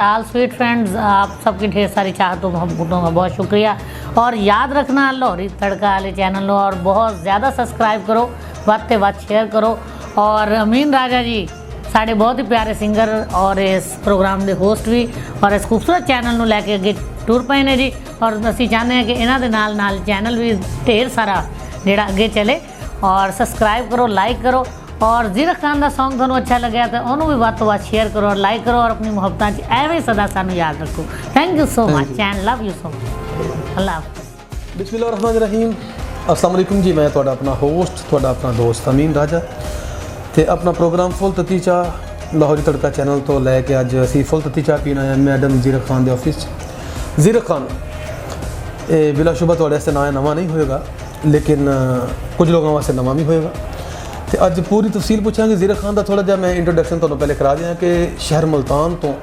All sweet friends, आप सबकी ढेर सारी चाहतों मोहब्बतों का बहुत शुक्रिया। और याद रखना लाहौरी तड़का वाले चैनल को और बहुत ज़्यादा सब्सक्राइब करो, ਵੱਧ ਤੋਂ ਵੱਧ शेयर करो। और अमीन राजा जी साढ़े बहुत ही प्यारे सिंगर और इस प्रोग्राम के होस्ट भी और इस खूबसूरत चैनल को लैके अगे टुर पे ने जी। और असी चाहते हैं कि इन्हों के नाल चैनल भी ढेर सारा जोड़ा अगे चले। और सब्सक्राइब करो, लाइक करो। और जीरक खान का सॉन्ग थोड़ा अच्छा लगे तो उन्होंने भी ਵੱਧ ਤੋਂ ਵੱਧ शेयर करो और लाइक करो और अपनी मुहब्बत एवं सदा सानू याद रखो। Thank you so much and love you so much. Allah हाफ़िज़। बिस्मिल्लाहिर्रहमानिर्रहीम। अस्सलाम वालेकुम जी, मैं तुहाडा अपना होस्ट, तुहाडा अपना दोस्त अमीन राजा ते अपना प्रोग्राम फुल तत्ती चाह लाहौरी तड़का चैनल तो लैके अज असी फुल तत्ती चाह पीना है मैडम जीरक खान के ऑफिस। जीरक खान ये बिलाशुबा तुहाडे वास्ते ना नवा नहीं होएगा, लेकिन कुछ लोगों वास्ते नवा भी होएगा। तो अज पूरी तफसील पूछांगे जीरक खान का। थोड़ा जिहा मैं इंट्रोडक्शन तुहानूं पहले करा दियां कि शहर मुल्तान तो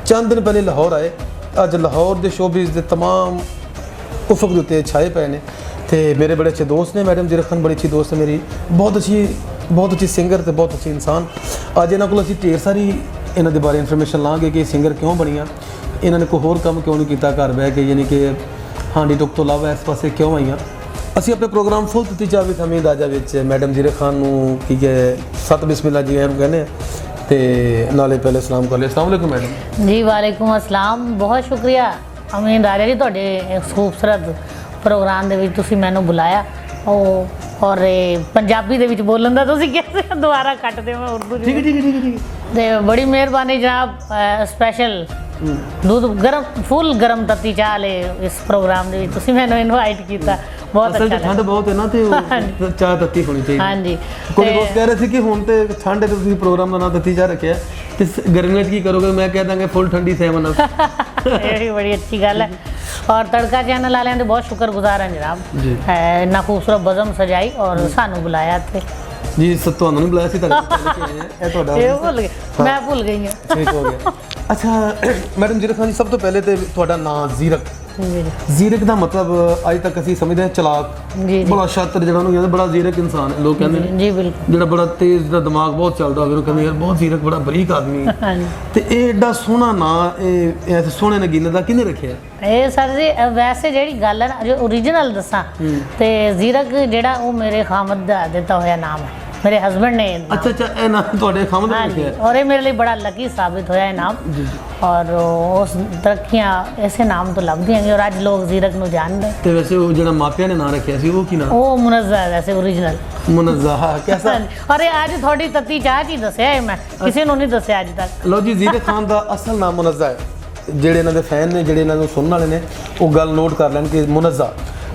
चंद दिन पहले लाहौर आए। अज लाहौर के शोबीज़ के तमाम उफक के उत्ते छाए पे ने। तो मेरे बड़े अच्छे दोस्त ने मैडम जीरक खान, बड़ी अच्छी दोस्त है मेरी, बहुत अच्छी सिंगर तो बहुत अच्छी इंसान। अज इन्हों को असीं ढेर सारी इन्हों के बारे इन्फॉर्मेशन लाँगे कि सिंगर क्यों बनिया, इन्होंने कोई होर काम क्यों नहीं किया घर बह के, यानी कि हांडी टुक तो इलावा इस पासे क्यों आईयां। असीं अपने प्रोग्राम फुल तत्ती चाह विच अमीन राजा विच मैडम जीरक खान नूं की है सत बिस्मिल्ला जी कहने तो नाले पहले सलाम कर लिया। अस्सलाम वालेकुम मैडम जी। वालेकुम अस्सलाम। बहुत शुक्रिया अमीन राजा जी, तुहाडे इस खूबसूरत प्रोग्राम दे विच तुसीं मैनूं बुलाया। और पंजाबी दे विच बोलण दा तुसीं कैसे दोबारा कट दे, मैं उर्दू ठीक है ठीक है ठीक है ठीक है। ते बड़ी मेहरबानी जनाब। स्पैशल दूध गरम फुल गरम तत्ती चाह ले इस प्रोग्राम दे विच तुसीं मैनूं इनवाइट कीता, बहुत अच्छा ठंड बहुत है ना, तो चाह तत्ती होनी चाहिए। हाँ जी। कोई दोस्त कह रहे थे कि हुण ते ठंड है तो तुसीं प्रोग्राम का नाम तत्ती चाह रखिया, ते गर्मियों की करोगे? मैं कह दांगे फुल ठंडी सेवन। ये बड़ी अच्छी गल है। और तड़का चैनल वाले तो बहुत शुक्रगुजार हैं जनाब, इन्ना खूबसूरत बज़म सजाई और सानू बुलाया थे जी। तुहानू नहीं बुलाया सी, भुल गए, मैं भुल गई हूँ। ठीक हो गया। अच्छा मैडम जीरक खान जी, सब तो पहले तो तुहाडा नाम जीरक, जीरक का मतलब अज तक असीं समझते हैं चलाक, बड़ा शातिर, जिहड़ा उहनूं कहंदे बड़ा जीरक इंसान है। लोग कहंदे जी बिल्कुल, जिहड़ा बड़ा तेज, जिहदा दिमाग बहुत चलदा होवे, कहंदे यार बहुत जीरक, बड़ा बरीक आदमी। ते एह एड्डा सोहना नां ऐसे सोहने नगीने दा किहने रखिया? ਇਹ ਸਰ ਜੀ ਵੈਸੇ ਜਿਹੜੀ ਗੱਲ ਹੈ ਨਾ, ਜੋ ओरिजिनल दसा ਤੇ ਜ਼ੀਰਕ ਜਿਹੜਾ ਉਹ ਮੇਰੇ ਖਾਮਦ ਦਾ ਦਿੱਤਾ ਹੋਇਆ ਨਾਮ ਹੈ, मेरे हस्बैंड ने। अच्छा अच्छा, ਇਹ ਨਾਮ ਤੁਹਾਡੇ ਖਾਮਦ ਨੇ ਰੱਖਿਆ? और ये मेरे लिए बड़ा लकी साबित होया है नाम। और उस तरक्कियां ऐसे नाम तो लभदियां हैं और आज लोग जीरक नूं जानदे। ਤੇ ਵੈਸੇ ਉਹ ਜਿਹੜਾ ਮਾਪਿਆਂ ਨੇ ਨਾਂ ਰੱਖਿਆ ਸੀ ਉਹ ਕੀ ਨਾਮ? ਉਹ मुनज़्ज़ा है वैसे ओरिजिनल मुनज़्ज़ा। कैसा? और आज थोड़ी तत्ती चाह च ही दस्या है, मैं किसी नूं नहीं दस्या अज तक। लो जी, जीरक खान का असल नाम मुनज़्ज़ा है। ਜਿਹੜੇ ਇਹਨਾਂ ਦੇ ਫੈਨ ਨੇ, ਜਿਹੜੇ ਇਹਨਾਂ ਨੂੰ ਸੁਣਨ ਵਾਲੇ ਨੇ, ਉਹ ਗੱਲ ਨੋਟ ਕਰ ਲੈਣ ਕਿ ਮੁਨੱਜ਼ਾ।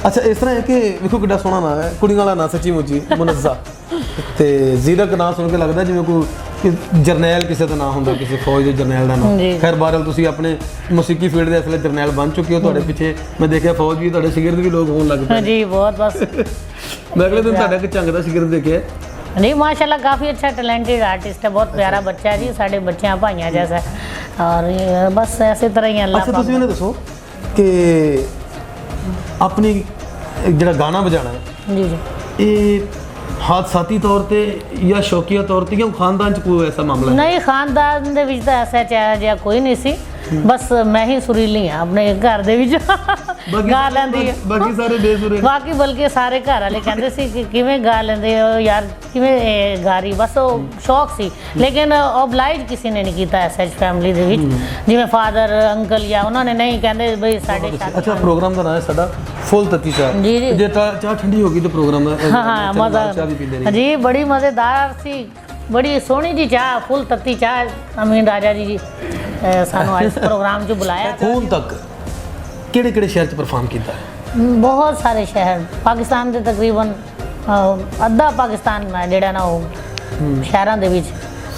ਅੱਛਾ ਇਸ ਤਰ੍ਹਾਂ ਹੈ ਕਿ ਵੇਖੋ ਕਿੱਡਾ ਸੋਹਣਾ ਨਾਮ ਹੈ, ਕੁੜੀਆਂ ਵਾਲਾ ਨਾਂ ਸੱਚੀ ਮੁੱਚੀ ਮੁਨੱਜ਼ਾ। ਤੇ ਜ਼ੀਰਕ ਨਾਂ ਸੁਣ ਕੇ ਲੱਗਦਾ ਜਿਵੇਂ ਕੋਈ ਜਰਨੈਲ ਕਿਸੇ ਦਾ ਨਾਂ ਹੁੰਦਾ, ਕਿਸੇ ਫੌਜ ਦੇ ਜਰਨੈਲ ਦਾ ਨਾਮ। ਖੈਰ ਬਹਰਹਾਲ ਤੁਸੀਂ ਆਪਣੇ ਮੌਸੀਕੀ ਫੀਲਡ ਦੇ ਅਸਲੇ ਜਰਨੈਲ ਬਣ ਚੁੱਕੇ ਹੋ। ਤੁਹਾਡੇ ਪਿੱਛੇ ਮੈਂ ਦੇਖਿਆ ਫੌਜ ਵੀ, ਤੁਹਾਡੇ ਸ਼ਾਗਿਰਦ ਵੀ ਲੋਕ ਹੋਣ ਲੱਗ ਪਏ जी बहुत बस। ਮੈਂ ਅਗਲੇ ਦਿਨ ਤੁਹਾਡਾ ਇੱਕ ਝੰਗ ਦਾ ਸ਼ਾਗਿਰਦ ਦੇਖਿਆ। नहीं माशाल्लाह काफ़ी अच्छा टैलेंटेड आर्टिस्ट है, बहुत प्यारा बच्चा है जी, साढ़े बच्चियां भाइयां जैसा। और ये बस ऐसे तरह ही अल्लाह। अच्छा तुसीं मैनूं दसो कि अपनी ਜਿਹੜਾ ਗਾਣਾ ਵਜਾਣਾ ਹੈ जी जी, ਇਹ ਹਾਦਸਾਤੀ ਤੌਰ ਤੇ ਜਾਂ ਸ਼ੌਕੀਆ ਤੌਰ ਤੇ ਜਾਂ ਖਾਨਦਾਨ ਚ ਕੋਈ ਐਸਾ ਮਾਮਲਾ ਹੈ? नहीं खानदान दे विच तां ऐसा चाह जिहा कोई नहीं सी, बस मैं ही सुरीली हाँ अपने घर दे विच गा लैंदी। बाकी सारे बेसुरे। बाकी बल्कि सारे घर वाले कहंदे सी कि किवें गा लैंदे हो यार, किवें गा रही, बस वो शौक सी। लेकिन ओबलाइज किसी ने नहीं किया ऐसा फैमिली दे विच, जिवें फादर अंकल या उन्होंने नहीं कहंदे बई साडे। अच्छा प्रोग्राम का नाम है साडा फुल तत्ती चाह। जी जी, जे चाह ठंडी होगी तो प्रोग्राम हाँ मज़ा जी, बड़ी मज़ेदार सी, बड़ी सोहनी जी चाह, फुल तत्ती चाह। अमीन राजा जी सानू आज इस प्रोग्राम च बुलाया। ਹੁਣ तक ਕਿਹੜੇ ਕਿਹੜੇ ਸ਼ਹਿਰ ਚ ਪਰਫਾਰਮ ਕੀਤਾ ਹੈ? बहुत सारे शहर पाकिस्तान के तकरीबन अद्धा पाकिस्तान मैं जिहड़ा ना वो शहरों के विच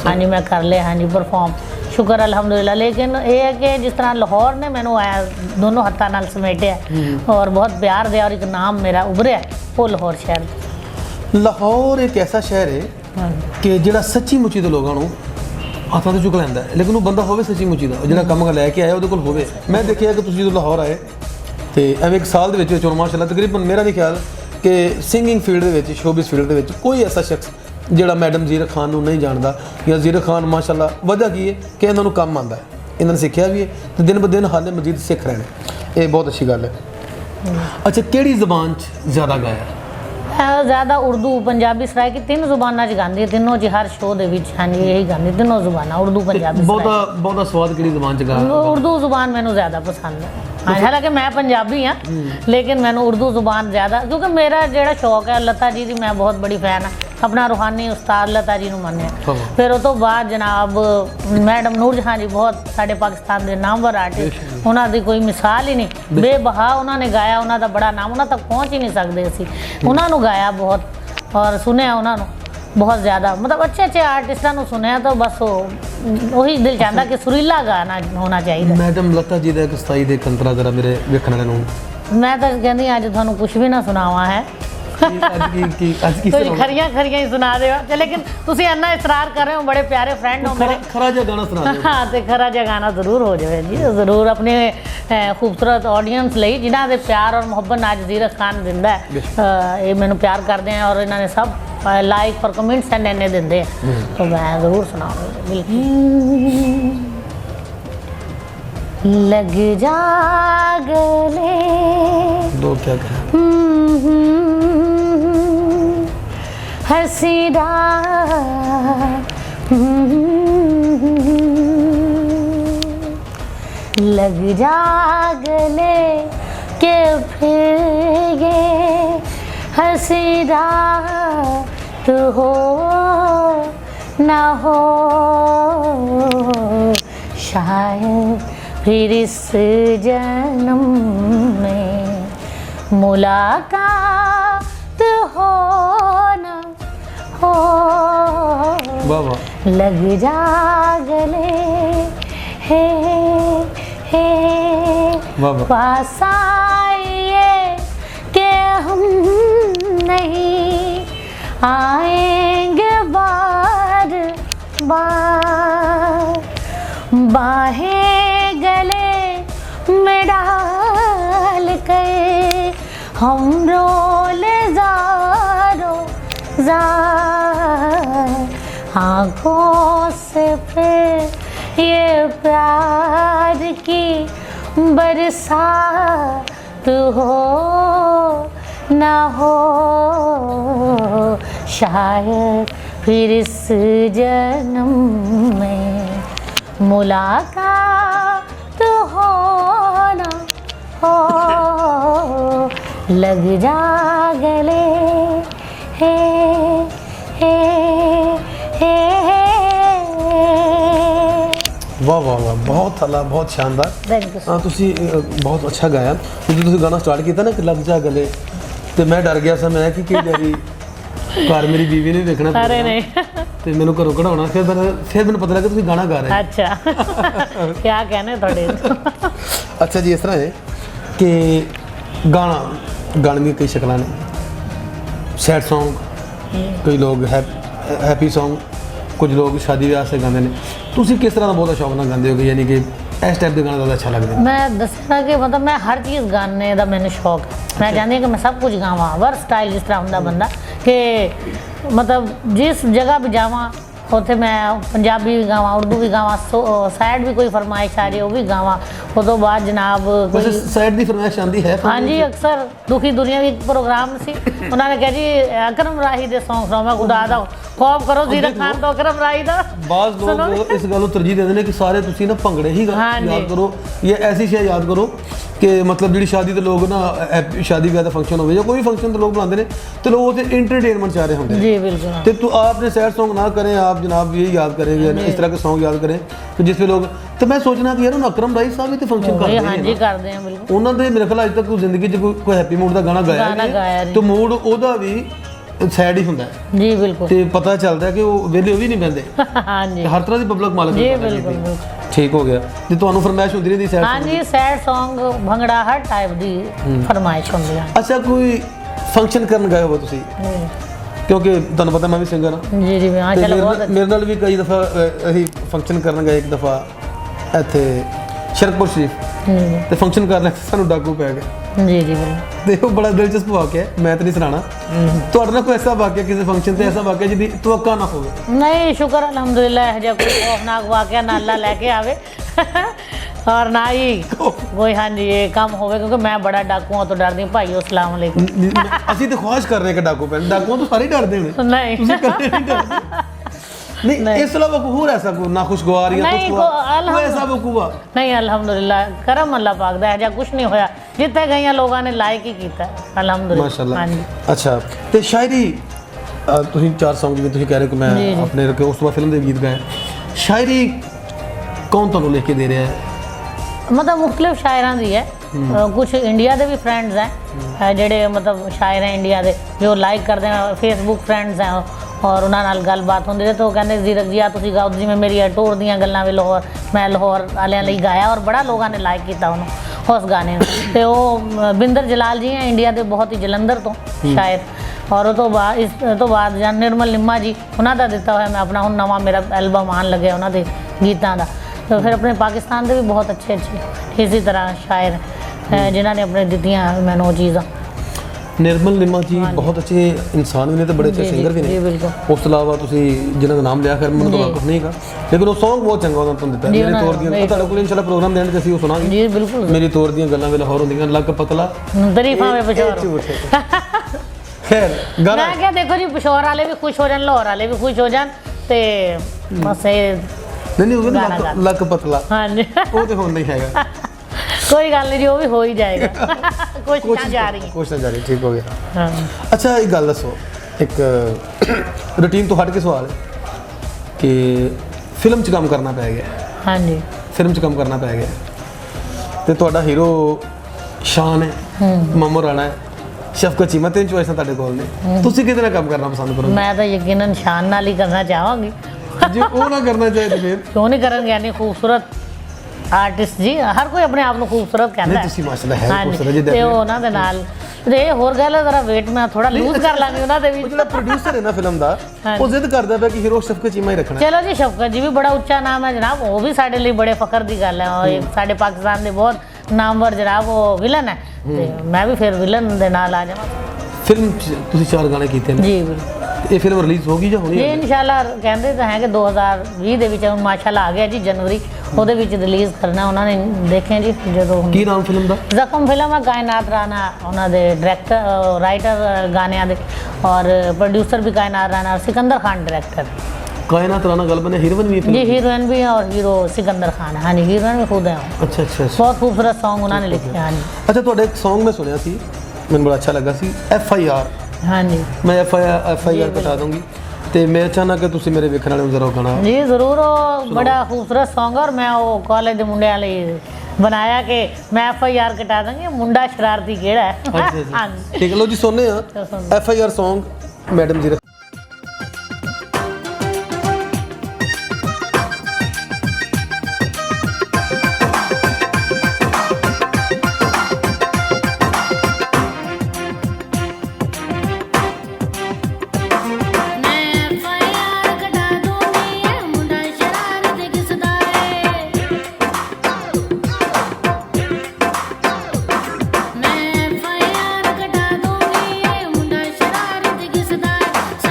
हाँ जी मैं कर लिया, हाँ जी परफॉर्म, शुक्र अल्हम्दुलिल्लाह। लेकिन ये है कि जिस तरह लाहौर ने मैनू आया दोनों हत्थों नाल समेटिया और बहुत प्यार दिया और एक नाम मेरा उभरिया वो लाहौर शहर। लाहौर एक ऐसा शहर है कि जिहड़ा सच्ची मुच्ची दे लोगों नूं हत्थां ते चुक लैंदा है, लेकिन वो बंदा होवे सच्ची मुच्ची दा, जिहड़ा काम लैके आया ਉਹਦੇ ਕੋਲ ਹੋਵੇ। मैं देखिया कि तुसीं ਜਦੋਂ ਲਾਹੌਰ ਆਏ ਤੇ ਐਵੇਂ ਇੱਕ ਸਾਲ ਦੇ ਵਿੱਚ ਮਾਸ਼ਾਅੱਲਾ ਤਕਰੀਬਨ ਮੇਰਾ ਨਹੀਂ ਖਿਆਲ ਕਿ ਸਿੰਗਿੰਗ ਫੀਲਡ ਦੇ ਵਿੱਚ, ਸ਼ੋਬਿਸ ਫੀਲਡ ਦੇ ਵਿੱਚ ਕੋਈ ਐਸਾ ਸ਼ਖਸ ਜਿਹੜਾ ਮੈਡਮ ਜ਼ੀਰਕ ਖਾਨ ਨੂੰ ਨਹੀਂ ਜਾਣਦਾ ਜਾਂ ਜ਼ੀਰਕ ਖਾਨ ਮਾਸ਼ਾਅੱਲਾ ਵਜ੍ਹਾ ਕੀ ਹੈ ਕਿ ਇਹਨਾਂ ਨੂੰ ਕੰਮ ਆਉਂਦਾ ਹੈ। ਇਹਨਾਂ ਨੇ ਸਿੱਖਿਆ ਵੀ ਹੈ ਤੇ ਦਿਨ ਬ ਦਿਨ ਹਾਲੇ ਮਜ਼ੀਦ ਸਿੱਖ ਰਹੇ ਨੇ, ਇਹ ਬਹੁਤ ਅੱਛੀ ਗੱਲ ਹੈ। ਅੱਛਾ, ਕਿਹੜੀ ਜ਼ਬਾਨ 'ਚ ਜ਼ਿਆਦਾ ਗਾਇਆ? ज़्यादा उर्दू पंजाबी सराइकी तीन जुबाना च गाती है, तीनों च हर शो दे विच। हाँ जी, यही गाती तीनों जुबाना, उर्दू पंजाबी ਬਹੁਤਾ ਸਵਾਦ ਕਿਹੜੀ ਜ਼ਬਾਨ 'ਚ ਗਾਇਆ? उर्दू जुबान मैनू ज़्यादा पसंद है। हाँ, हालांकि मैं पंजाबी हाँ, लेकिन मैनू उर्दू जुबान ज़्यादा, क्योंकि मेरा जो शौक है लता जी की, मैं बहुत बड़ी फैन हाँ, अपना रूहानी उस्ताद लता जी नूं मन्निया। फिर उस तो बाद जनाब मैडम नूर जहां जी, बहुत साढ़े पाकिस्तान के नामवर आर्टिस्ट, उन्हों की कोई मिसाल ही नहीं, बेबहा उन्होंने गाया, उन्होंने बड़ा नाम, उन्होंने तक पहुँच ही नहीं सकते असी, उन्होंने गाया बहुत और सुनिया उन्होंने बहुत ज़्यादा, मतलब अच्छे अच्छे आर्टिस्टों को सुनिया, तो बस वही दिल चाहता कि सुरीला गाना होना चाहिए। मैडम लता जी का एक सताई दे कंतरा जरा मेरे वेखण वाले नूं। मैं तो कहती अज तुहानूं कुछ भी ना सुनावा है, कोई खरियां खरियां ही सुना दे, लेकिन तुसी इन्ना इसरार कर रहे हो, बड़े प्यारे फ्रेंड हो मेरे, खरा जिहा गाना सुना दिओ। हाँ, तो खरा जिहा गाना जरूर हो जाए जी, जरूर अपने खूबसूरत ऑडियंस ਲਈ जिन्हां दे प्यार और मुहब्बत नाज जीरक खान दिंदा है, ये मैनूं प्यार करते हैं और इन्होंने सब लाइक और कमेंट्स इन्ने दिंदे हैं, तो मैं जरूर सुनाऊंगी बिल्कुल। लग जा गले दो क्या कहें हंसी लग जा गले के फिर ये हंसी रात हो ना हो, शायद फिर इस जन्म में मुलाकात हो ना हो। वाह वाह, लग जा गले हे वाह वाह, पास आइए कि हम नहीं आएंगे बार बार, बाहें गले में डाल कर हम रोले ज़ारो ज़ार, आँखों से फिर ये प्यार की बरसात हो ना हो, शायद फिर इस जन्म में मुलाकात हो ना हो। लग जा गले हे हे हे वाह वाह वाह, बहुत अला, बहुत शानदार। Thank you. हाँ, तुसी बहुत अच्छा गाया। ਜਦੋਂ ਤੁਸੀਂ ਗਾਣਾ ਸਟਾਰਟ ਕੀਤਾ ਨਾ ਕਿ ਲੱਗ ਜਾ ਗਲੇ, ਤੇ ਮੈਂ ਡਰ ਗਿਆ ਸੀ, ਮੈਂ ਕਿ ਮੇਰੀ ਘਰ ਮੇਰੀ ਬੀਵੀ ਨੇ ਵੇਖਣਾ अरे नहीं ਤੇ ਮੈਨੂੰ ਘਰੋਂ ਕਢਾਉਣਾ, ਫਿਰ ਮੈਨੂੰ ਪਤਾ ਲੱਗਾ ਤੁਸੀਂ ਗਾਣਾ ਗਾ ਰਹੇ अच्छा क्या कहने थोड़े ਅੱਛਾ ਜੀ, ਇਸ ਤਰ੍ਹਾਂ ਹੈ ਕਿ ਗਾਣੇ ਦੀਆਂ ਕਈ ਸ਼ਕਲਾਂ ਨੇ, ਸੈਡ ਸੌਂਗ, ਕਈ ਲੋਕ ਹੈਪੀ ਸੌਂਗ, ਕੁਝ ਲੋਕ ਸ਼ਾਦੀ ਵਿਆਹ ਸੇ ਗਾਉਂਦੇ ਨੇ, ਤੁਸੀਂ ਕਿਸ ਤਰ੍ਹਾਂ ਦਾ ਬਹੁਤਾ ਸ਼ੌਕ ਨਾਲ ਗਾਉਂਦੇ ਹੋ, ਯਾਨੀ ਕਿ इस टाइप के गाने ज़्यादा अच्छा लगते हैं? मैं दसना कि मतलब मैं हर चीज़ गाने का मैंने शौक है, मैं चाहती हूँ कि मैं सब कुछ गावां, वर्सटाइल जिस तरह होंदा बंदा कि मतलब जिस जगह भी जावां उत्थे मैं पंजाबी भी गावां, उर्दू भी गावां, सैड भी कोई फरमाइश आ रही है वो भी गावां। उस तो बाद जनाब वैसे सैड की फरमाइश आती है? हाँ जी, अक्सर दुखी दुनिया भी प्रोग्राम सी, उन्होंने कहा जी अकरम राही दे सॉन्ग सुनाओ, मैं खुदा दा खौफ करो जीरक खान तो अकरम राही दा। बाज़ लोग इस गल तरजीह देते हैं कि सारे तुसी ना भंगड़े ही याद करो, ये ऐसी शे याद करो कि मतलब जी शादी के लोग ना शादी ब्याह का फंक्शन हो या कोई भी फंक्शन तो लोग बनाते हैं तो लोग उसे इंटरटेनमेंट चाह रहे होंगे जी बिल्कुल। तो तू आपने सैड सॉन्ग ना करें, आप जनाब यही याद करेंगे, इस तरह के सॉन्ग याद करें तो जिसमें लोग, तो मैं सोचना कि यार अकरम राही साहब भी तो फंक्शन करते हैं। हाँ जी, करते हैं बिल्कुल। उन्होंने मेरे ख्याल अज तक कोई जिंदगी कोई हैप्पी मूड का गाना गाया नहीं, तो मूड ਉਹਦਾ ਵੀ ਸੈਡ ਹੀ ਹੁੰਦਾ ਹੈ ਜੀ ਬਿਲकुल, ਤੇ ਪਤਾ ਚੱਲਦਾ ਕਿ ਉਹ ਵੇਲੇ ਉਹ ਵੀ ਨਹੀਂ ਬੰਦੇ हाँ जी ਹਰ ਤਰ੍ਹਾਂ ਦੀ ਪਬਲਿਕ ਮਾਲਕ जी बिल्कुल। ਠੀਕ ਹੋ ਗਿਆ ਜੇ ਤੁਹਾਨੂੰ ਫਰਮਾਇਸ਼ ਹੁੰਦੀ ਰਹਿੰਦੀ ਸੈਡ हाँ जी, सैड सॉन्ग भंगड़ा हर टाइप दी फरमाइश होंदी है। ਅੱਛਾ, ਕੋਈ ਫੰਕਸ਼ਨ ਕਰਨ ਗਏ ਹੋ ਤੁਸੀਂ? ਕਿਉਂਕਿ ਤੁਹਾਨੂੰ ਪਤਾ ਮੈਂ ਵੀ ਸਿੰਗਰ ਹਾਂ जी जी हाँ, चलो बहुत ਮੇਰੇ ਨਾਲ ਵੀ ਕਈ ਦਫਾ ਅਸੀਂ ਫੰਕਸ਼ਨ ਕਰਨ ਗਏ, ਇੱਕ ਦਫਾ ਇੱਥੇ ਸ਼ਰਕਪੁਰ ਸ਼ਰੀਫ ਤੇ ਫੰਕਸ਼ਨ ਕਰ ਰਹੇ ਸਾਨੂੰ ਡਾਕੂ ਪੈ ਗਏ जी जी बिल्कुल। देखो बड़ा दिलचस्प वाक़या है, मैं तो नहीं सुनाना ਤੁਹਾਡੇ ਨਾਲ ਕੋਈ ਐਸਾ ਵਾਕਿਆ ਕਿਸੇ ਫੰਕਸ਼ਨ ਤੇ ਐਸਾ ਵਾਕਿਆ ਜਿਹਦੀ ਤਵੱਕਾ ਨਾ ਹੋਵੇ? नहीं शुक्र अल्हम्दुलिल्लाह, जो कोई खौफनाक वाकया ना अल्लाह लेके आवे और ना ही कोई हाँ जी ये काम होवे, क्योंकि मैं बड़ा डाकू हूँ तो डरती हूँ। भाई अस्सलाम वालेकुम। ਅਸੀਂ ਤੇ ਖੁਆਇਸ਼ ਕਰ ਰਹੇ ਕਿ ਡਾਕੂ ਪੈਣ, ਡਾਕੂਆਂ ਤੋਂ ਸਾਰੇ ਹੀ ਡਰਦੇ ਨੇ, नहीं ਤੁਸੀਂ ਕਦੇ ਨਹੀਂ ਡਰਦੇ। ਨਹੀਂ ਇਸ ਇਲਾਵਾ ਕੋਈ ਹੋਰ ਐਸਾ ਕੋਈ ਨਾ ਖੁਸ਼ਗਵਾਰ ਜਾਂ ਨਹੀਂ, ਖੁਸ਼ਗਵਾਰ ਕੋਈ ਐਸਾ ਵਕੂਆ? नहीं अल्हम्दुलिल्लाह करम अल्लाह पाक दा है, ਜਾਂ ਕੁਛ ਨਹੀਂ ਹੋਇਆ, ਜਿੱਥੇ ਗਈਆਂ ਲੋਕਾਂ ਨੇ ਲਾਈਕ ਹੀ ਕੀਤਾ अल्हम्दुलिल्लाह। ਮਾਸ਼ਾਅੱਲਾ। ਹਾਂਜੀ ਅੱਛਾ ਤੇ ਸ਼ਾਇਰੀ ਤੁਸੀਂ 4 Song ਜਿਵੇਂ ਤੁਸੀਂ ਕਹਿ ਰਹੇ ਹੋ ਕਿ ਮੈਂ ਜੀ, ਜੀ। ਆਪਣੇ ਰੱਖੇ, ਉਸ ਤੋਂ ਬਾਅਦ ਫਿਲਮ ਦੇ ਗੀਤ ਗਾਏ, ਸ਼ਾਇਰੀ ਕੌਣ ਤੁਹਾਨੂੰ ਲਿਖ ਕੇ ਦੇ ਰਿਹਾ ਹੈ? मतलब मुख्तलिफ शायरां दी है, कुछ इंडिया के भी फ्रेंड्स हैं जेडे मतलब शायर हैं इंडिया के, जो लाइक करते हैं, फेसबुक फ्रेंड्स हैं, और उन्होंने नाल गलबात होंदी है तो कहते जीरक जी आ तुसीं गाओ, जिवें मेरी टूर दीयां गल्लां वे लाहौर, मैं लाहौर वालियां लई गाया और बड़ा लोगों ने लाइक किया उन्होंने उस गाने नूं। ते वो बिंदर जलाल जी हैं इंडिया के, बहुत ही जलंधर तो शायर, और तो बाद इस तो बाद जान निर्मल निम्मा जी उन्हों का दिता हुआ मैं अपना हुण नवां मेरा एल्बम आन लगे उन्होंने गीतों का। तो फिर अपने पाकिस्तान के भी बहुत अच्छे अच्छे इसी तरह शायर हैं जिन्होंने अपने दित्तियां मैंने वो चीज़ां। ਨਿਰਮਲ ਨਿੰਮਾ ਜੀ ਬਹੁਤ ਅੱਛੇ ਇਨਸਾਨ ਵੀ ਨੇ ਤੇ ਬੜੇ ਅੱਛੇ ਸਿੰਗਰ ਵੀ जी ਨੇ। बिल्कुल। ਉਸ ਤੋਂ ਇਲਾਵਾ ਤੁਸੀਂ ਜਿਨ੍ਹਾਂ ਦਾ ਨਾਮ ਲਿਆ, ਖੈਰ ਮੈਨੂੰ ਤਾਂ ਵਾਕਫ ਨਹੀਂਗਾ, ਲੇਕਿਨ ਉਹ Song ਬਹੁਤ ਚੰਗਾ ਉਹਨਾਂ ਤੋਂ ਦਿੱਤਾ। ਜੀ, ਮੇਰੀ ਤੋਰ ਦੀਆਂ ਉਹਨਾਂ- ਤੁਹਾਡੇ ਕੋਲ ਇਨਸ਼ਾਅੱਲਾ ਪ੍ਰੋਗਰਾਮ ਦੇਣ ਤੇ ਅਸੀਂ ਉਹ ਸੁਣਾਂਗੇ। जी बिल्कुल। ਮੇਰੀ ਤੋਰ ਦੀਆਂ ਗੱਲਾਂ ਵੇ ਲਾਹੌਰ ਹੁੰਦੀਆਂ, ਲੱਕ ਪਤਲਾ तरीफा में ਇਹ पिछोर ਝੂਠ ਹੈ। ਖੈਰ ਗਾਣਾ मैं क्या देखो जी पिछोर वाले भी खुश हो जान, लाहौर वाले भी खुश हो जान, ते बस ये ਨਹੀਂ ਹੋ ਗਿਆ ਗਾਣਾ ਨਾ, ਲੱਕ ਪਤਲਾ हाँ जी ਉਹ ਤੇ ਹੁਣ ਨਹੀਂ ਹੈਗਾ। कोई गल नहीं जी, वो भी हो ही जाएगा। कोशिशां जा रही हैं। ਕੋਸ਼ਿਸ਼ ਜਾਰੀ, ਠੀਕ ਹੋ ਗਿਆ। हाँ ਅੱਛਾ ਇੱਕ ਗੱਲ ਦੱਸੋ, ਇੱਕ ਰੂਟੀਨ ਤੋਂ ਹਟ ਕੇ ਸਵਾਲ ਹੈ ਕਿ ਫਿਲਮ 'ਚ ਕੰਮ ਕਰਨਾ ਪੈ ਗਿਆ, हाँ जी ਫਿਲਮ 'ਚ ਕੰਮ ਕਰਨਾ ਪੈ ਗਿਆ ਤੇ ਤੁਹਾਡਾ ਹੀਰੋ ਸ਼ਾਨ ਹੈ, ਮਾਮੂ ਰਾਣਾ ਹੈ, ਸ਼ਫਕਤ ਚੀਮਾ, 3 ਚੋਇਸਾਂ ਤੁਹਾਡੇ ਕੋਲ ਨੇ, ਤੁਸੀਂ ਕਿਹਦੇ ਨਾਲ ਕੰਮ ਕਰਨਾ ਪਸੰਦ ਕਰੋਗੇ? मैं तो यकीनन शान नाल ही करना चाहूँगी। ਜੇ ਉਹ ਨਾ ਕਰਨਾ ਚਾਹੇ ਤਾਂ ਫਿਰ क्यों नहीं करेंगे, यानी खूबसूरत आर्टिस्ट जी, हर कोई अपने आप को खूबसूरत कहता ਨਹੀਂ है। ਤੁਸੀਂ ਮਾਸ਼ਾਅੱਲਾ ਹੈ हाँ जी, ਖੂਬਸੂਰਤ ਜੀ। ते ਉਹਨਾਂ ਦੇ ਨਾਲ ਤੇ ਹੋਰ ਗੱਲ ਹੈ, ਜ਼ਰਾ ਵੇਟ ਮੈਂ ਥੋੜਾ ਲੂਜ਼ ਕਰ ਲਾਂਗੀ ਉਹਨਾਂ ਦੇ ਉਹ ਵਿੱਚ। ਜਿਹੜਾ ਪ੍ਰੋਡਿਊਸਰ ਹੈ ਨਾ ਫਿਲਮ ਦਾ, ਹਾਂਜੀ। ਉਹ ਜ਼ਿੱਦ ਕਰਦਾ ਪਿਆ ਕਿ ਹੀਰੋ ਸ਼ਫਕਤ ਚੀਮਾ ਹੀ ਰੱਖਣਾ। ਚਲੋ ਜੀ, ਸ਼ਫਕਤ ਜੀ ਵੀ ਬੜਾ ਉੱਚਾ ਨਾਮ ਹੈ ਜਨਾਬ, ਉਹ ਵੀ ਸਾਡੇ ਲਈ ਬੜੇ ਫਖਰ ਦੀ ਗੱਲ ਹੈ, ਔਰ ਇਹ ਸਾਡੇ ਪਾਕਿਸਤਾਨ ਦੇ ਬਹੁਤ ਨਾਮਵਰ ਜਨਾਬ ਉਹ ਵਿਲਨ ਹੈ, ਤੇ ਮੈਂ ਵੀ ਫਿਰ ਵਿਲਨ ਦੇ ਨਾਲ ਆ ਜਾਵਾਂ। ਫਿਲਮ 'ਚ ਤੁਸੀਂ 4 ਗਾਣੇ ਕੀਤੇ ਨੇ, ਜੀ ਬਿਲਕੁਲ। ਇਹ ਫਿਲਮ ਰਿਲੀਜ਼ ਹੋ ਗਈ ਜਾਂ ਹੋਣੀ ਇਹ ਹੈ? ਇਨਸ਼ਾਅੱਲਾ ਕਹਿੰਦੇ ਤਾਂ ਹੈ ਕਿ 2020 ਦੇ ਵਿੱਚ ਹੁਣ ਮਾਸ਼ਾਅੱਲਾ ਆ ਗਿਆ ਜੀ ਜਨਵਰੀ, ਉਹਦੇ ਵਿੱਚ ਰਿਲੀਜ਼ ਕਰਨਾ ਉਹਨਾਂ ਨੇ, ਦੇਖਿਆ ਜੀ ਜਦੋਂ। ਕੀ ਨਾਮ ਫਿਲਮ ਦਾ? ਜ਼ਖਮ ਫਿਲਮ ਹੈ, ਕਾਇਨਾਤ ਰਾਣਾ ਉਹਨਾਂ ਦੇ ਡਾਇਰੈਕਟਰ ਰਾਈਟਰ ਗਾਣਿਆਂ ਦੇ, ਔਰ ਪ੍ਰੋਡਿਊਸਰ ਵੀ ਕਾਇਨਾਤ ਰਾਣਾ, ਔਰ ਸਿਕੰਦਰ ਖਾਨ डायरेक्टर। ਕਾਇਨਾਤ ਰਾਣਾ ਗੱਲ ਬਣੇ, ਹੀਰੋਇਨ भी जी हीरोइन भी है और हीरो सिकंदर खान है। हाँ जी हीरोइन भी खुद है, ਅੱਛਾ ਅੱਛਾ ਅੱਛਾ। बहुत खूबसूरत सॉन्ग उन्होंने लिखे हैं। हाँ जी ਅੱਛਾ ਤੁਹਾਡਾ ਇੱਕ Song ਮੈਂ ਸੁਣਿਆ ਸੀ, ਮੈਨੂੰ ਬੜਾ ਅੱਛਾ ਲੱਗਾ ਸੀ, FIR। हाँ जी ਮੈਂ FIR ਬਤਾ ਦੂੰਗੀ ਤੇ ਮੈਂ ਚਾਹਨਾ ਕਿ ਤੁਸੀਂ ਮੇਰੇ ਵੇਖਣ ਵਾਲੇ ਨੂੰ ਜ਼ਰਾ ਗਾਣਾ। जी ज़रूर, वो बड़ा खूबसूरत सॉन्ग है, और मैं वो कॉलेज के मुंडे वाले बनाया कि मैं FIR कटा दूंगी, मुंडा शरारती केड़ा है। ਅੱਛਾ ਜੀ हाँ जी ਠੀਕ ਹੈ, ਲੋ ਜੀ ਸੁਣਨੇ ਆ ਚਲੋ ਸੁਣਦੇ। FIR Song ਮੈਡਮ ਜੀ। मैं FIR कटा दूंगी, ये मुंडा शरारत किसदा है।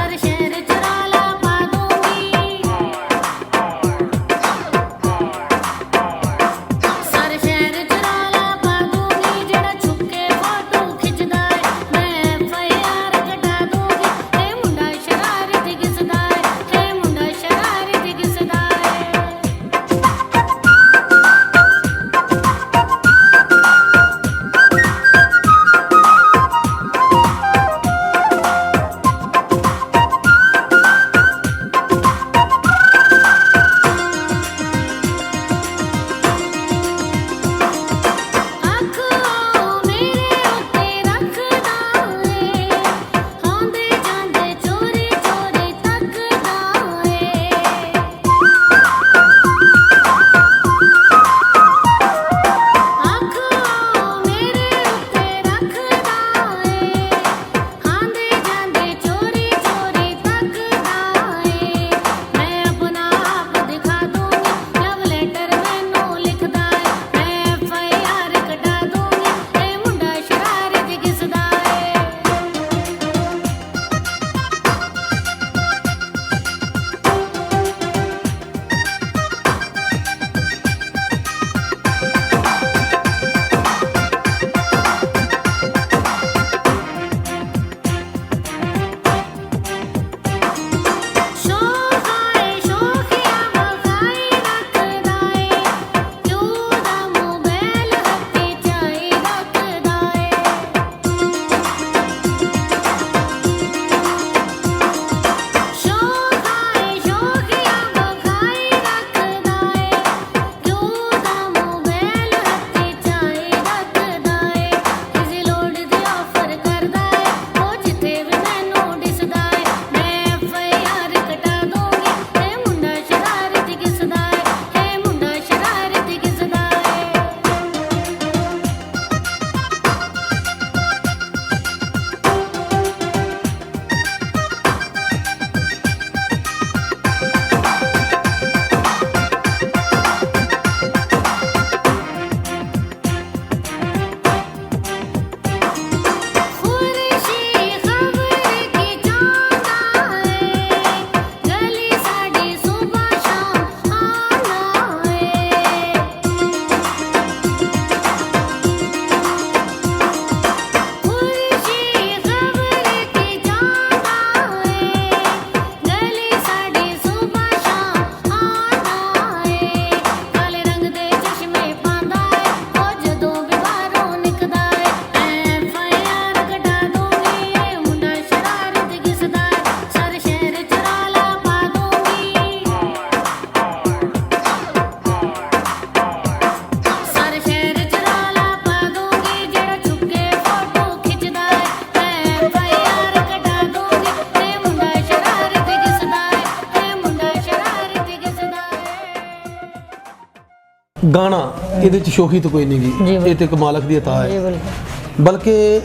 ਗਾਣਾ ਇਹਦੇ ਚ ਸ਼ੋਹੀ ਤਾਂ ਕੋਈ ਨਹੀਂ ਜੀ, ਗੀ, ਇਹ ਤੇ ਇੱਕ ਮਾਲਕ ਦੀ ਅਤਾ ਜੀ ਹੈ। ਬਿਲਕੁਲ ਬਲਕਿ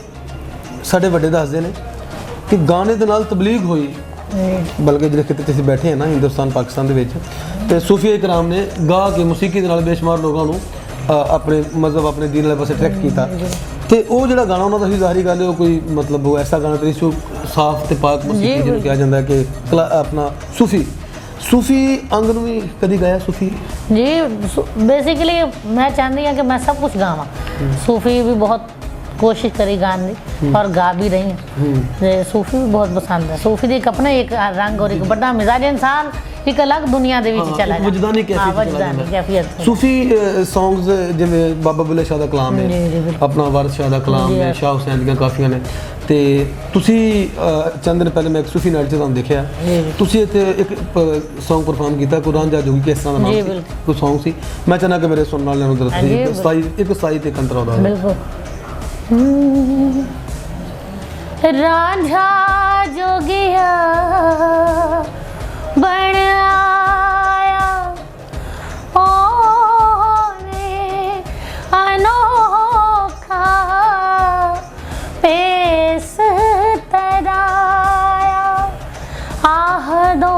ਸਾਡੇ ਵੱਡੇ ਦੱਸਦੇ ਨੇ ਕਿ ਗਾਣੇ ਦੇ ਨਾਲ ਤਬਲੀਗ ਹੋਈ, ਜੀ ਬਲਕਿ ਜਿਹੜੇ ਕਿਤੇ ਤੁਸੀਂ ਬੈਠੇ ਆ ਨਾ ਹਿੰਦੁਸਤਾਨ ਪਾਕਿਸਤਾਨ ਦੇ ਵਿੱਚ, ਤੇ ਸੂਫੀਆ ਇਕਰਾਮ ਨੇ ਗਾ ਕੇ ਮੌਸੀਕੀ ਦੇ ਨਾਲ ਬੇਸ਼ੁਮਾਰ ਲੋਕਾਂ ਨੂੰ ਆਪਣੇ ਮਜ਼ਹਬ ਆਪਣੇ ਦੀਨ ਵਾਲੇ ਪਾਸੇ ਟਰੈਕ ਕੀਤਾ। ਤੇ ਉਹ ਜਿਹੜਾ ਗਾਣਾ ਉਹਨਾਂ ਦਾ ਸੀ, ਜ਼ਾਹਰੀ ਗੱਲ ਹੈ ਉਹ ਕੋਈ ਮਤਲਬ ਉਹ ਐਸਾ ਗਾਣਾ ਤੇ ਸੀ ਸਾਫ਼ ਤੇ ਪਾਕ ਮੌਸੀਕੀ ਜਿਹਨੂੰ ਕਿਹਾ ਜਾਂਦਾ ਹੈ ਕਿ ਆਪਣਾ सूफी अंग ਨੂੰ ਵੀ ਕਦੀ ਗਾਇਆ सूफी जी बेसिकली मैं चाहती हूँ कि मैं सब कुछ गावा। सूफी भी बहुत कोशिश करी गाने की और गा भी रही हूँ। सूफी भी बहुत पसंद है। सूफी दी एक अपना एक रंग और एक बड़ा मिजाज इंसान एक अलग दुनिया ਦੇ ਵਿੱਚ ਚਲਾ ਜਾਂਦਾ। ਵਜਦਾਨੀ ਕੈਫੀਅਤ सूफी ਸੌਂਗਸ ਜਿਵੇਂ ਬਾਬਾ ਬੁੱਲੇ ਸ਼ਾਹ ਦਾ ਕਲਾਮ ਹੈ, ਆਪਣਾ ਵਾਰਿਸ ਸ਼ਾਹ ਦਾ ਕਲਾਮ ਹੈ, ਸ਼ਾਹ ਹੁਸੈਨ ਦੀਆਂ ਕਾਫੀਆਂ ਨੇ। ਤੇ ਤੁਸੀਂ ਚੰਦ ਦਿਨ ਪਹਿਲੇ ਮੈਂ ਇੱਕ ਸੂਫੀ ਨਾਈਟ 'ਚ ਤੁਹਾਨੂੰ ਦੇਖਿਆ, ਤੁਸੀਂ ਇੱਥੇ ਇੱਕ ਸੌਂਗ ਪਰਫਾਰਮ ਕੀਤਾ, ਕੋਈ ਰਾਂਝਾ ਜੋਗੀ ਕਿਸ ਤਰ੍ਹਾਂ ਦਾ ਨਾਮ ਸੀ, ਕੋਈ ਸੌਂਗ ਸੀ। ਮੈਂ ਚਾਹੁੰਦਾ ਕਿ ਮੇਰੇ ਸੁਣਨ ਵਾਲਿਆਂ ਨੂੰ ਦੱਸੋ ਇੱਕ ਸਾਈ ਤੇ ਕੰਤਰਾ ਦਾ। ਬਿਲਕੁਲ ਰਾਂਝਾ ਜੋਗੀਆ बन आया ओने अनोखा पेश तराया आहदो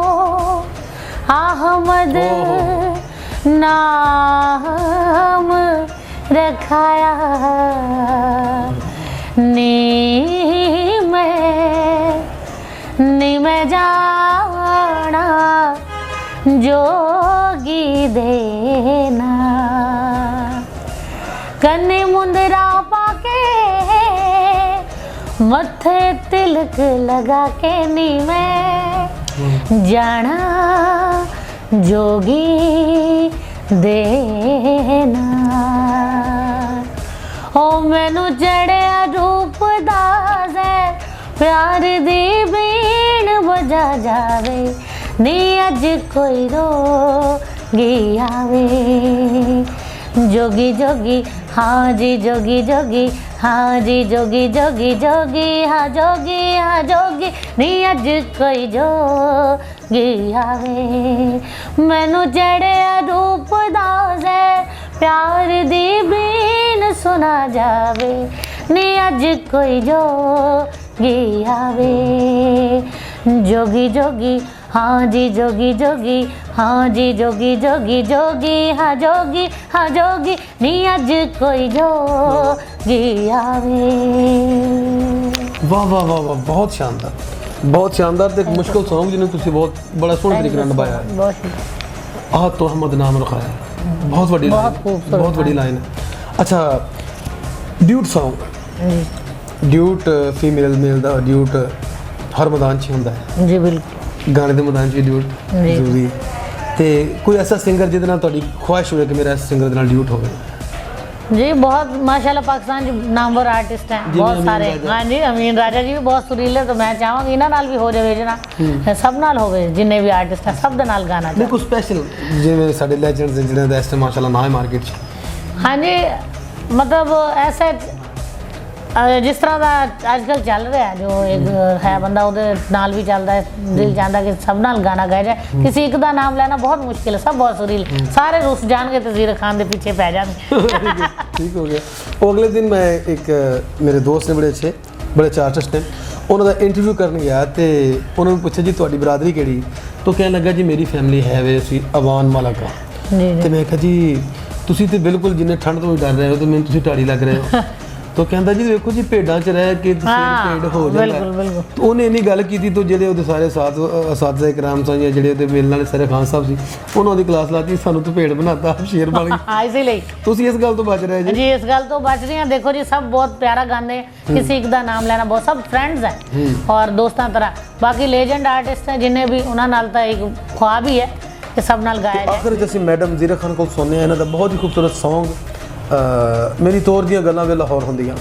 अहमद नाम रखाया नी मैं जाना जोगी देना कन्ने मुंदरा पाके मथे तिलक लगा के नी मैं जाना जोगी देना। ओ मैनू चढ़िया रूप दास है प्यार दी बीन बजा जावे नी अज कोई रोगी आवे। जोगी जोगी हाँ जी जोगी जोगी हाँ जी जोगी जोगी जोगी हाँ जोगी नी अज कोई जोगी आवे। मैनू चढ़िया रूप दास है प्यार दी बीन सुना जावे नी अज कोई जोगी आवे। जोगी जोगी हाँ जी जोगी जोगी हाँ जी जोगी जोगी जोगी हाँ जोगी नी अज कोई जोगी आवे। वाह वाह वाह वाह, बहुत शानदार ਤੇ ਇੱਕ ਮੁਸ਼ਕਲ ਸੌਂਗ ਜਿਹਨੂੰ ਤੁਸੀਂ ਬਹੁਤ ਬੜਾ ਸੋਹਣੇ ਤਰੀਕੇ ਨਾਲ ਨਿਭਾਇਆ ਹੈ। बहुत ਆਹ ਤੋਂ ਅਹਿਮਦ ਨਾਮ ਰਖਾਇਆ, ਬਹੁਤ ਵੱਡੀ ਬਹੁਤ ਵੱਡੀ ਲਾਈਨ ਹੈ। ਅੱਛਾ ਡਿਊਟ ਸੌਂਗ, ਡਿਊਟ ਫੀਮੇਲ ਮੇਲ ਦਾ ਡਿਊਟ ਹਰ ਮੈਦਾਨ 'ਚ ਹੁੰਦਾ ਹੈ। जी बिल्कुल ਗਾਣੇ ਦੇ ਮੈਦਾਨ 'ਚ ਵੀ ਡਿਊਟ ਜ਼ਰੂਰੀ ਹੈ। ਤੇ ਕੋਈ ਐਸਾ ਸਿੰਗਰ ਜਿਹਦੇ ਨਾਲ ਤੁਹਾਡੀ ਖੁਆਇਸ਼ ਹੋਵੇ ਕਿ ਮੇਰਾ ਇਸ ਸਿੰਗਰ ਦੇ ਨਾਲ ਡਿਊਟ ਹੋਵੇ? जी बहुत माशाल्लाह पाकिस्तान जो नामवर आर्टिस्ट हैं बहुत सारे। हाँ जी अमीन राजा जी भी बहुत सुरीले, तो मैं चाहूँगी इन्हों नाल भी हो जाए जना सब नाल होवे जिन्ने भी आर्टिस्ट हैं सब दे नाल गाना नहीं कुछ स्पेशल जिवें साडे लेजेंड्स जिन्हां दा इस टाइम माशाल्लाह ना है मार्केट च। हाँ जी मतलब ऐसे जिस तरह का आजकल चल रहा है जो एक है बंदा उहदे नाल भी चलता है, दिल चाहता कि सब नाल गाना गाया जाए। किसी एक का नाम लेना बहुत मुश्किल है, सब बहुत सुरील सारे रुस जाएंगे तो ज़ीर खान के पीछे पै जाएंगे। ठीक हो गया। वो अगले दिन मैं एक मेरे दोस्त ने बड़े अच्छे बड़े आर्टिस्ट हैं उन्होंने इंटरव्यू करने गया तो उन्होंने पूछा जी तुहाडी बरादरी केड़ी, तो कहने लगा जी मेरी फैमिली है वे सी अवान मालका। तो मैं कहा जी तुसी तो बिल्कुल जिन्हें ठंड तो डर रहे हो तो मैंने तुसी टाड़ी लग रहे हो। तो कहता जी देखो जी भेड़ां च रह के भेड़ हो जाता। तो उन्हें इन्नी गल की तो जेडे उहदे सारे साथ असातिज़ा इकराम सन या जेडे उहदे मिलण वाले सारे खान साहब सी उन्होंने दी क्लास लाती सानू तो भेड़ बनाता आप शेर बन गए। इसीलिए तुसी इस गल तो बच रहे जी इस गल तो बच रही हैं। देखो जी सब बहुत प्यारा गाने, किसी एक दा नाम लेना बहुत सब फ्रेंड्स हैं और दोस्तों तरह। बाकी लेजेंड आर्टिस्ट हैं जिन्हें भी उन्होंने नाल तो एक ख्वाब ही है कि सब नाल गाया जाए। आखिर जैसे मैडम ज़ीरा खान को सुनने इन्हों का बहुत ही खूबसूरत सॉन्ग मेरी तौर दी गल्लां वे लाहौर होंदियां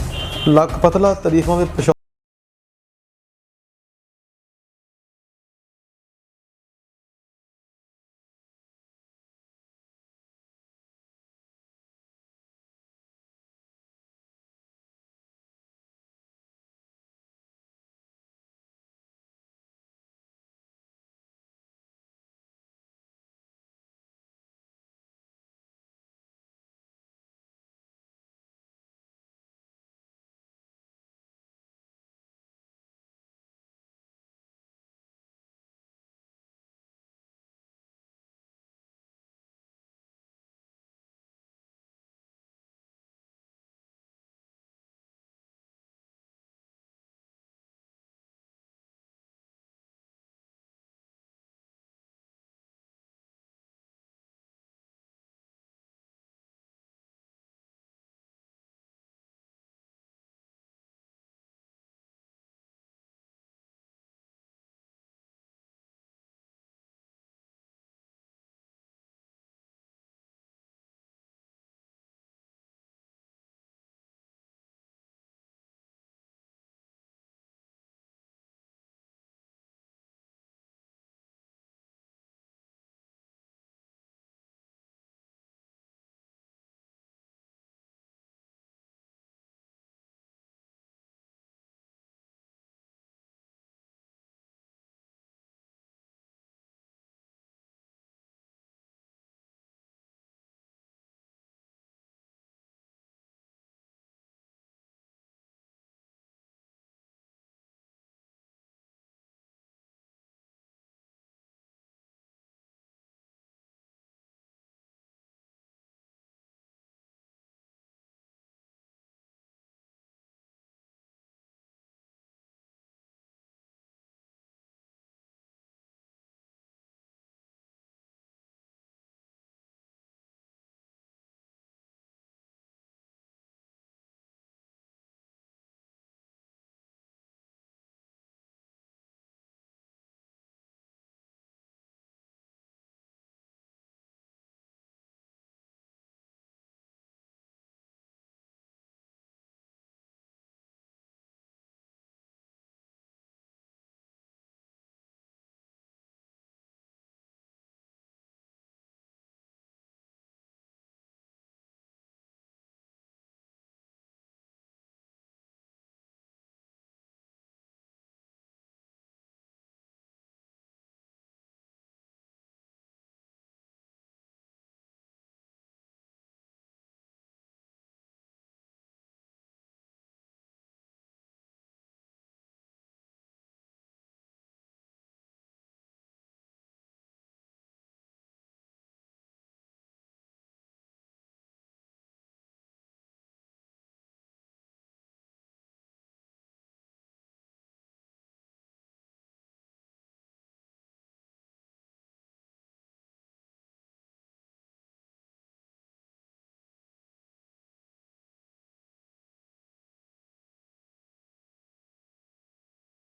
लक पतला तारीफां वे